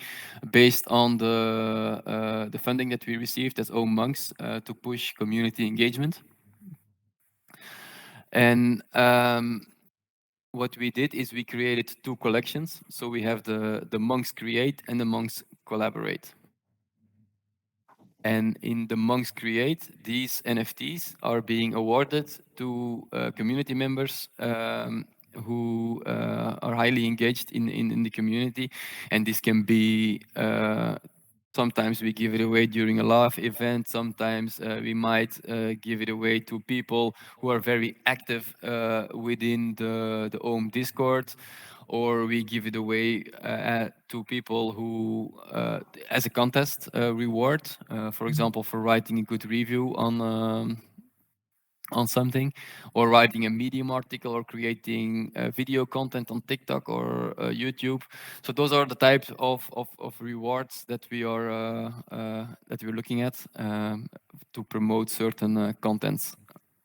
based on the funding that we received as Ohm Monks to push community engagement. And what we did is we created two collections. So we have the Monks Create and the Monks Collaborate. And in the Monks Create, these NFTs are being awarded to community members who are highly engaged in the community. And this can be, sometimes we give it away during a live event. Sometimes we might give it away to people who are very active within the Ohm Discord, or we give it away to people who, as a contest reward, for example, for writing a good review on something, or writing a Medium article, or creating video content on TikTok or YouTube. So those are the types of rewards that we're looking at to promote certain contents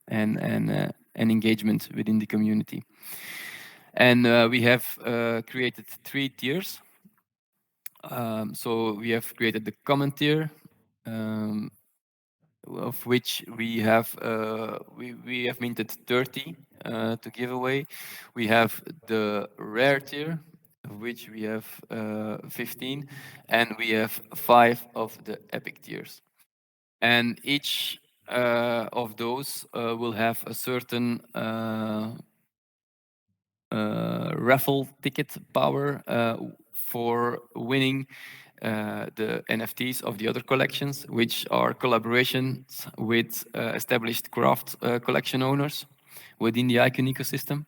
and engagement within the community. And we have created 3 tiers. So we have created the common tier, of which we have minted 30 to give away. We have the rare tier, of which we have 15, and we have 5 of the epic tiers. And each of those will have a certain raffle ticket power for winning the NFTs of the other collections, which are collaborations with established craft collection owners within the Icon ecosystem.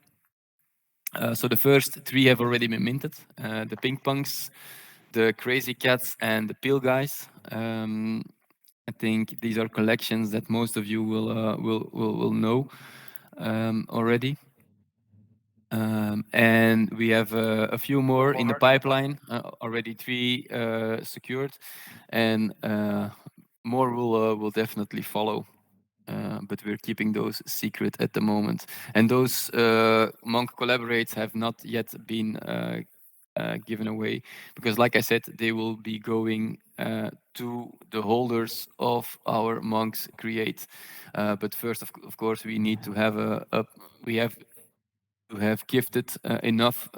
So the first 3 have already been minted: the Pink Punks, the Crazy Cats, and the Pill Guys. I think these are collections that most of you will know already. And we have a few more in the pipeline, already 3 secured, and more will definitely follow. But we're keeping those secret at the moment. And those Monk Collaborates have not yet been given away, because, like I said, they will be going to the holders of our Monks Create. But first, of course, we need to have to have gifted enough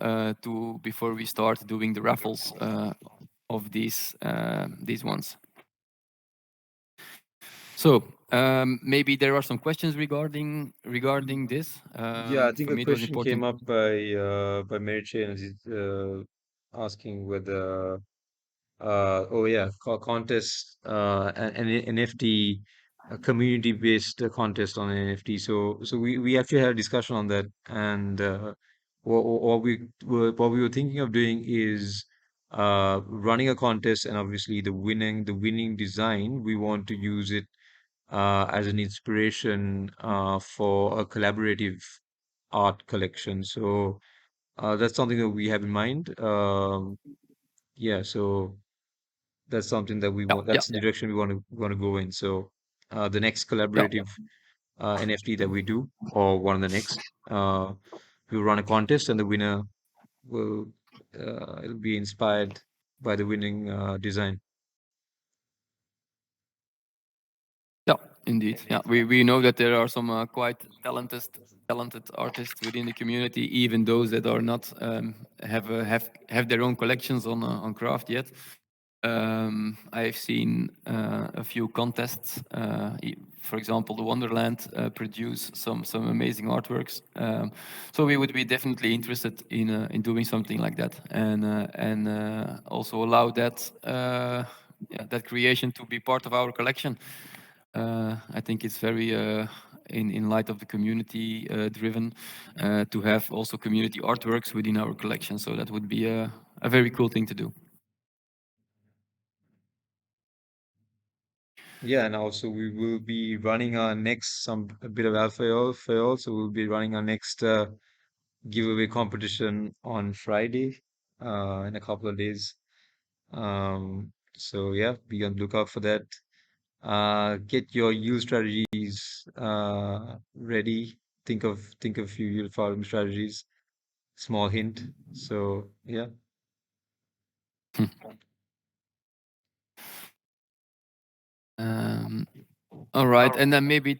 to before we start doing the raffles of these ones. So maybe there are some questions regarding this. Yeah, I think For a me, it was question came important. up by Mary Chain, asking whether contest an NFT, a community-based contest on NFT. So we actually had a discussion on that, and what we were thinking of doing is running a contest, and obviously the winning design, we want to use it as an inspiration for a collaborative art collection. So that's something that we have in mind. Yeah, so that's something that we want. Yeah, That's the direction we want to go in. So the next yeah, collaborative NFT that we do, or one of the next, we'll run a contest, and the winner will it'll be inspired by the winning design. yeah, indeed. Yeah, we know that there are some quite talented artists within the community, even those that are not have their own collections on Craft yet. I've seen a few contests. For example, the Wonderland produce some amazing artworks. So we would be definitely interested in doing something like that, and also allow that that creation to be part of our collection. I think it's very in light of the community driven to have also community artworks within our collection. So that would be a very cool thing to do. Yeah, and also we will be running our next a bit of alpha fail, so we'll be running our next giveaway competition on Friday, in a couple of days. So yeah, be on the lookout for that. Get your yield strategies ready. Think of a few yield farming strategies. Small hint. So yeah. All right, and then maybe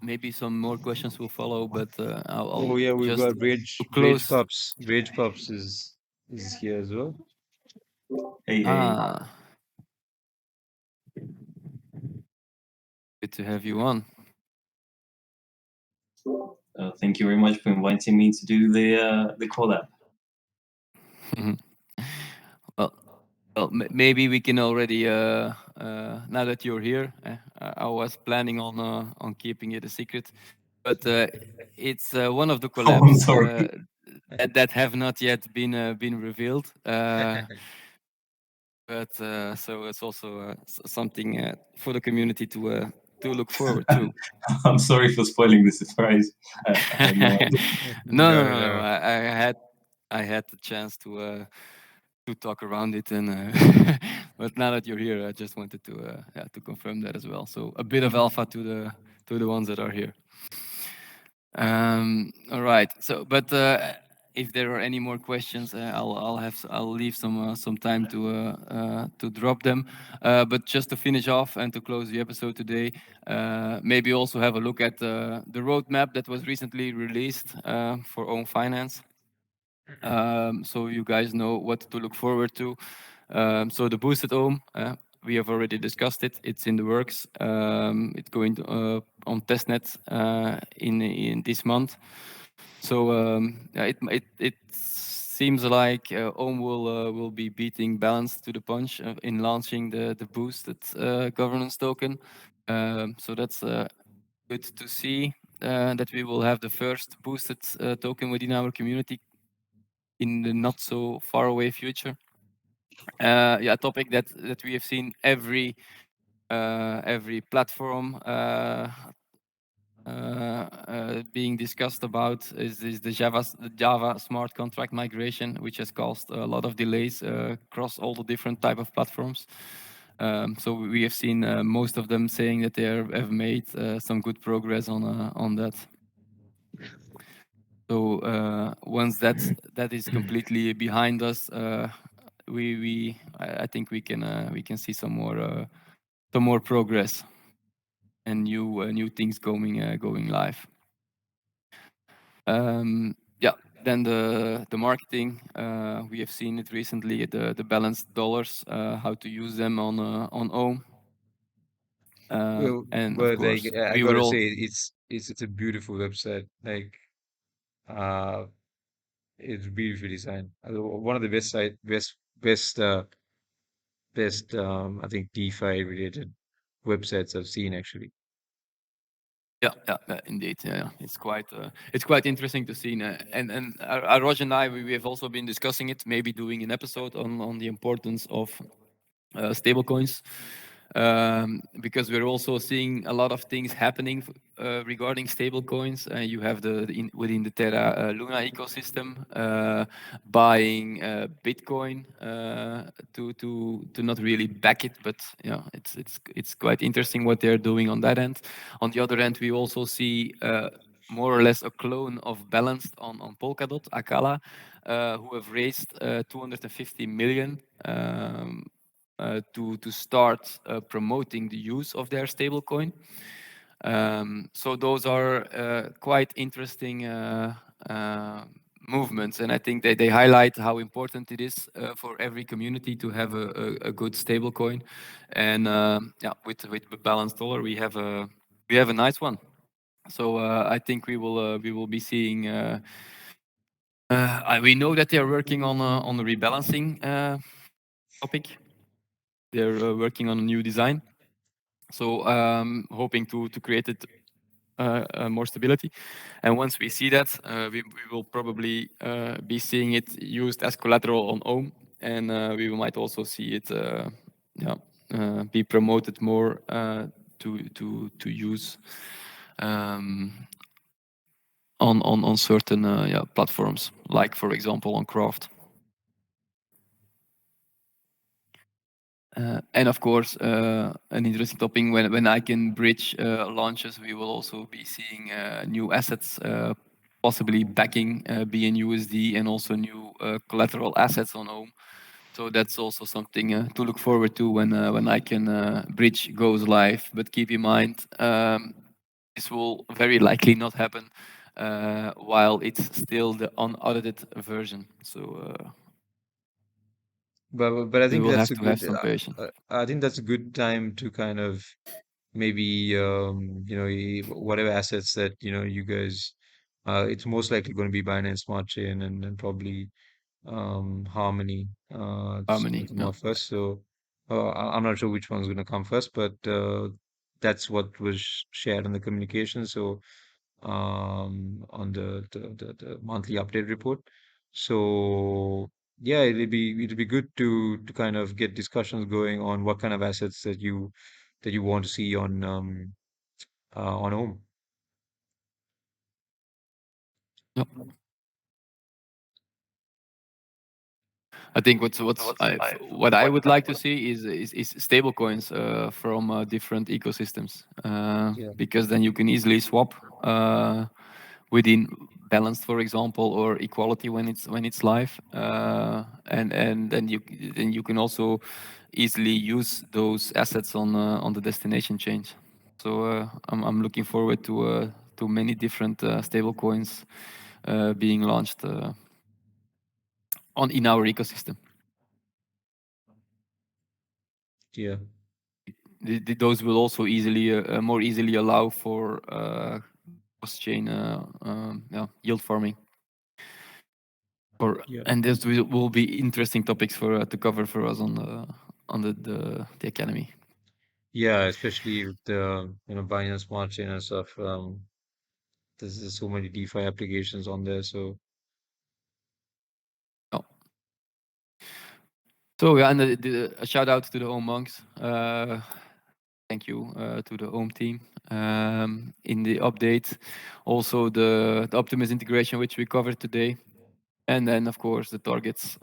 maybe some more questions will follow, but Oh I'll yeah, we've just got to Rage close. Pups. Rage Pups is here as well. Hey, hey. Ah, good to have you on. Thank you very much for inviting me to do the collab. Well, maybe we can already now that you're here. I was planning on keeping it a secret, but it's one of the Oh, I'm collabs sorry. that have not yet been revealed. But so it's also something for the community to look forward to. I'm sorry for spoiling the surprise. I had no idea. No. No. I had the chance to talk around it, and but now that you're here, I just wanted to confirm that as well. So a bit of alpha to the ones that are here. All right. So, but if there are any more questions, I'll leave some time to drop them. But just to finish off and to close the episode today, maybe also have a look at the roadmap that was recently released for Own Finance. So you guys know what to look forward to. So the boosted Ohm, we have already discussed it. It's in the works. It's going on testnet in this month. So yeah, it seems like Ohm will be beating Balance to the punch in launching the boosted governance token. So that's good to see that we will have the first boosted token within our community in the not so far away future. Yeah, a topic that we have seen every platform being discussed about is the Java smart contract migration, which has caused a lot of delays across all the different type of platforms. So we have seen most of them saying that they have made some good progress on that. So once that is completely behind us, I think we can see some more progress and new things going live. Yeah, then the marketing, we have seen it recently, the balanced dollars, how to use them on Ohm. Well, And of but like course, I we will gotta all. say, it's a beautiful website. Like, uh, it's beautifully designed. One of the best I think DeFi related websites I've seen actually. Yeah, indeed. Yeah, it's quite interesting to see. And Raj and I, we have also been discussing it, maybe doing an episode on the importance of stablecoins, because we're also seeing a lot of things happening regarding stablecoins. You have within the Terra Luna ecosystem buying Bitcoin to not really back it, but yeah, it's quite interesting what they're doing on that end. On the other end, we also see more or less a clone of Balanced on Polkadot, Akala, who have raised 250 million. To start promoting the use of their stablecoin. So those are quite interesting movements, and I think they highlight how important it is for every community to have a good stable coin. And yeah, with the balanced dollar, we have a nice one. So I think we will be seeing. We know that they are working on the rebalancing topic. They're working on a new design. So hoping to create it more stability. And once we see that, we will probably be seeing it used as collateral on Ohm, and we might also see it be promoted more to use on certain platforms, like for example on Craft. And of course, an interesting topic when I can bridge launches, we will also be seeing new assets, possibly backing BNUSD and also new collateral assets on Ohm. So that's also something to look forward to when I can bridge goes live. But keep in mind, this will very likely not happen while it's still the unaudited version. So. But I We think will that's have a to have good. some patience. I think that's a good time to kind of maybe whatever assets that you guys. It's most likely going to be Binance Smart Chain and probably Harmony. It's going Harmony, to come yeah. out first. So I'm not sure which one's going to come first, but that's what was shared in the communication. So on the monthly update report. So yeah, it'll be good to kind of get discussions going on what kind of assets that you want to see on Ohm. Yep. I think what I would like to see is stable coins from different ecosystems, Yeah. because then you can easily swap within balanced, for example, or equality when it's live, and then you can also easily use those assets on the destination change. So I'm looking forward to many different stable coins being launched in our ecosystem. Yeah. Those will also more easily allow for cross-chain yield farming. Yeah. And this will be interesting topics to cover for us on the academy. Yeah, especially with the Binance Smart Chain and stuff. There's so many DeFi applications on there. So Oh. So yeah, and a shout out to the Ohm monks. Thank you to the Ohm team in the update. Also the Optimus integration, which we covered today. And then, of course, the targets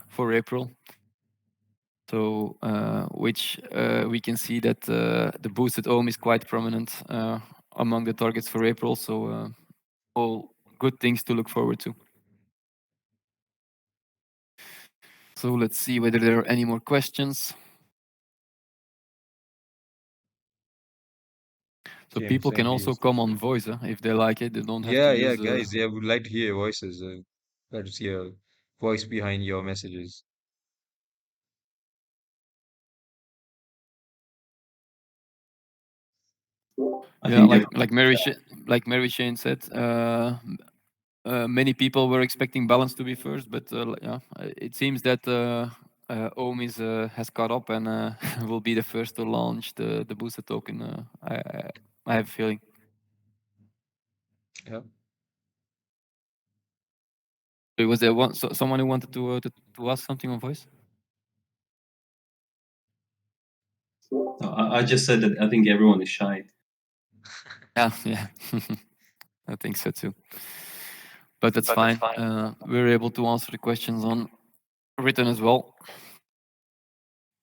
for April. So, which we can see that the boosted Ohm is quite prominent among the targets for April. So, all good things to look forward to. So let's see whether there are any more questions. So people can also come on voice if they like it. They don't have to use. Guys. Yeah, would like to hear your voices. Like to see a voice behind your messages. Yeah, like Mary Shane said, many people were expecting balance to be first, but yeah, it seems that Ohm has caught up and will be the first to launch the booster token. I have a feeling. Yeah. Was there someone who wanted to ask something on voice? No, I just said that I think everyone is shy. Yeah. I think so too. But that's fine. We're able to answer the questions on written as well.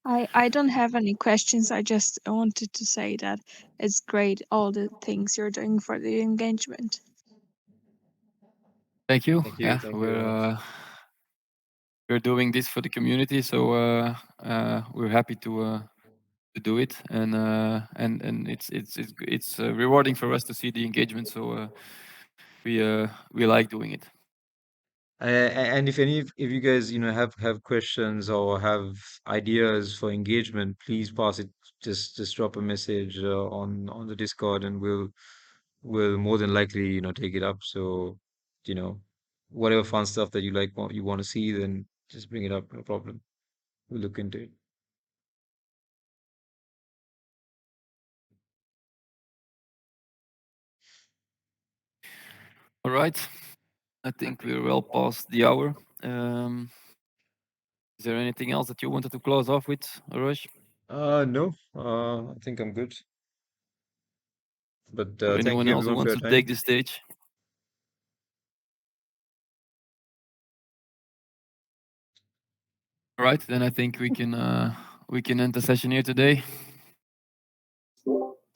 I don't have any questions. I just wanted to say that it's great all the things you're doing for the engagement. Thank you. Thank you. Yeah, Thank you very much. we're doing this for the community, so we're happy to do it, and it's rewarding for us to see the engagement. So we like doing it. And if you guys, have questions or have ideas for engagement, please pass it. Just drop a message on the Discord, and we'll more than likely, take it up. So, you know, whatever fun stuff that you want to see, then just bring it up. No problem. We'll look into it. All right. I think we're well past the hour. Is there anything else that you wanted to close off with, Arush? No. I think I'm good. But Or thank anyone you else who everyone for wants your to time. take the stage? All right, then I think we can end the session here today.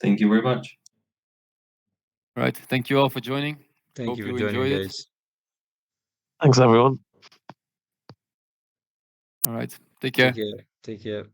Thank you very much. All right, thank you all for joining. Thank Hope you you for joining, enjoyed it. guys. Thanks, everyone. All right, take care. Take care.